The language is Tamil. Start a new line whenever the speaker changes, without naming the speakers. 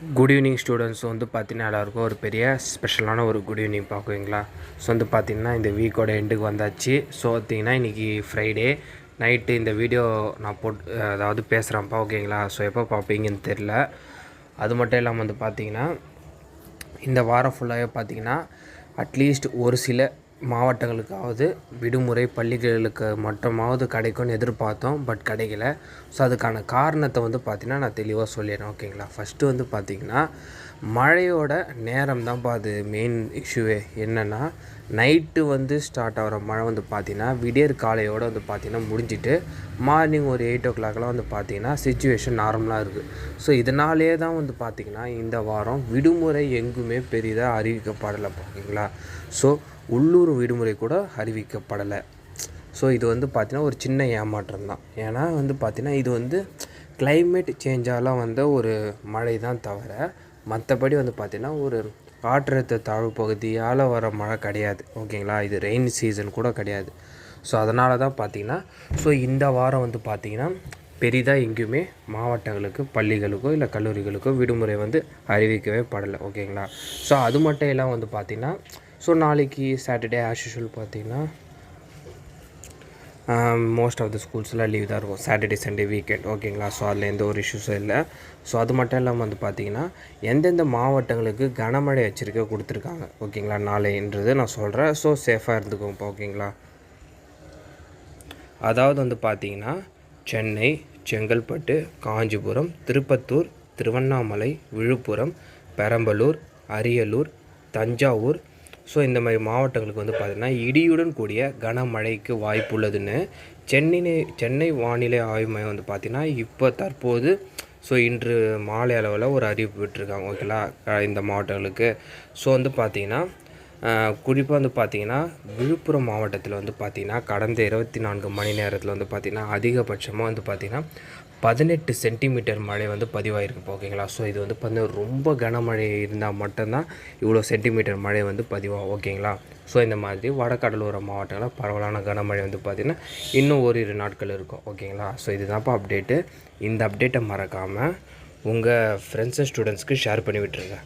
குட் ஈவினிங் ஸ்டூடெண்ட்ஸ் வந்து பார்த்தீங்கன்னா எல்லாருக்கும் ஒரு பெரிய ஸ்பெஷலான ஒரு குட் ஈவினிங் பார்க்குவீங்களா. ஸோ வந்து பார்த்திங்கன்னா இந்த வீக்கோட எண்டுக்கு வந்தாச்சு. ஸோ பார்த்திங்கன்னா இன்றைக்கி ஃப்ரைடே நைட்டு இந்த வீடியோ நான் அதாவது பேசுகிறேன்ப்பா ஓகேங்களா. ஸோ எப்போ பார்ப்பீங்கன்னு தெரில. அது மட்டும் இல்லாமல் வந்து பார்த்திங்கன்னா இந்த வாரம் ஃபுல்லாகவே பார்த்திங்கன்னா அட்லீஸ்ட் ஒரு சில மாவட்டங்களுக்காவது விடுமுறை பள்ளிகளுக்கு மட்டுமாவது கிடைக்கும்னு எதிர்பார்த்தோம். பட் கிடைக்கல. ஸோ அதுக்கான காரணத்தை வந்து பார்த்திங்கன்னா நான் தெளிவாக சொல்லிடுறேன் ஓகேங்களா. ஃபஸ்ட்டு வந்து பார்த்திங்கன்னா மழையோட நேரம் தான்ப்பா அது மெயின் இஷ்யூவே. என்னென்னா நைட்டு வந்து ஸ்டார்ட் ஆகிற மழை வந்து பார்த்திங்கன்னா விடியற் காலையோடு வந்து பார்த்திங்கன்னா முடிஞ்சிட்டு மார்னிங் ஒரு 8 o'clockலாம் வந்து பார்த்திங்கன்னா சிச்சுவேஷன் நார்மலாக இருக்குது. ஸோ இதனாலே தான் வந்து பார்த்திங்கன்னா இந்த வாரம் விடுமுறை எங்குமே பெரிதாக அறிவிக்கப்படலை ஓகேங்களா. ஸோ உள்ளூர் விடுமுறை கூட அறிவிக்கப்படலை. ஸோ இது வந்து பார்த்திங்கன்னா ஒரு சின்ன ஏமாற்றம் தான். ஏன்னா வந்து பார்த்திங்கன்னா இது வந்து கிளைமேட் சேஞ்சாலாம் வந்த ஒரு மழை தான் தவிர மற்றபடி வந்து பார்த்திங்கன்னா ஒரு காற்றழுத்த தாழ்வு பகுதியால் வர மழை கிடையாது ஓகேங்களா. இது ரெயின் சீசன் கூட கிடையாது. ஸோ அதனால தான் பார்த்திங்கன்னா ஸோ இந்த வாரம் வந்து பார்த்திங்கன்னா பெரிதாக எங்கேயுமே மாவட்டங்களுக்கு பள்ளிகளுக்கோ இல்லை கல்லூரிகளுக்கோ விடுமுறை வந்து அறிவிக்கவே படலை ஓகேங்களா. ஸோ அது மட்டும் எல்லாம் வந்து பார்த்திங்கன்னா ஸோ நாளைக்கு சாட்டர்டே ஆஸ் யூஷுவல் பார்த்திங்கன்னா மோஸ்ட் ஆஃப் த ஸ்கூல்ஸ்லாம் லீவ் தான் இருக்கும். சாட்டர்டே சண்டே வீக்கெண்ட் ஓகேங்களா. ஸோ அதில் எந்த ஒரு இஷ்யூஸும் இல்லை. ஸோ அது மட்டும் இல்லாமல் வந்து பார்த்திங்கன்னா எந்தெந்த மாவட்டங்களுக்கு கனமழை எச்சரிக்கை கொடுத்துருக்காங்க ஓகேங்களா நாளைன்றது நான் சொல்கிறேன். ஸோ சேஃபாக இருந்துக்கோங்க ஓகேங்களா. அதாவது வந்து பார்த்திங்கன்னா சென்னை, செங்கல்பட்டு, காஞ்சிபுரம், திருப்பத்தூர், திருவண்ணாமலை, விழுப்புரம், பெரம்பலூர், அரியலூர், தஞ்சாவூர் ஸோ இந்த மாதிரி மாவட்டங்களுக்கு வந்து பார்த்திங்கன்னா இடியுடன் கூடிய கனமழைக்கு வாய்ப்பு உள்ளதுன்னு சென்னை வானிலை ஆய்வு மையம் வந்து பார்த்திங்கன்னா இப்போ தற்போது ஸோ இன்று மாலை அளவில் ஒரு அறிவிப்பு விட்டுருக்காங்க ஓகேங்களா இந்த மாவட்டங்களுக்கு. ஸோ வந்து பார்த்திங்கன்னா குறிப்பாக வந்து பார்த்திங்கன்னா விழுப்புரம் மாவட்டத்தில் வந்து பார்த்திங்கன்னா கடந்த 24 மணி நேரத்தில் வந்து பார்த்திங்கன்னா அதிகபட்சமாக வந்து பார்த்திங்கன்னா 18 சென்டிமீட்டர் மழை வந்து பதிவாயிருக்கு ஓகேங்களா. ஸோ இது வந்து பார்த்திங்கன்னா ரொம்ப கனமழை இருந்தால் மட்டும்தான் இவ்வளோ சென்டிமீட்டர் மழை வந்து பதிவாகும் ஓகேங்களா. ஸோ இந்த மாதிரி வடகடலோர மாவட்டங்களில் பரவலான கனமழை வந்து பார்த்திங்கன்னா இன்னும் ஓரிரு நாட்கள் இருக்கும் ஓகேங்களா. ஸோ இதுதான்ப்பா அப்டேட்டு. இந்த அப்டேட்டை மறக்காமல் உங்கள் ஃப்ரெண்ட்ஸ் அண்ட் ஸ்டூடெண்ட்ஸ்க்கு ஷேர் பண்ணி விட்டுருங்க.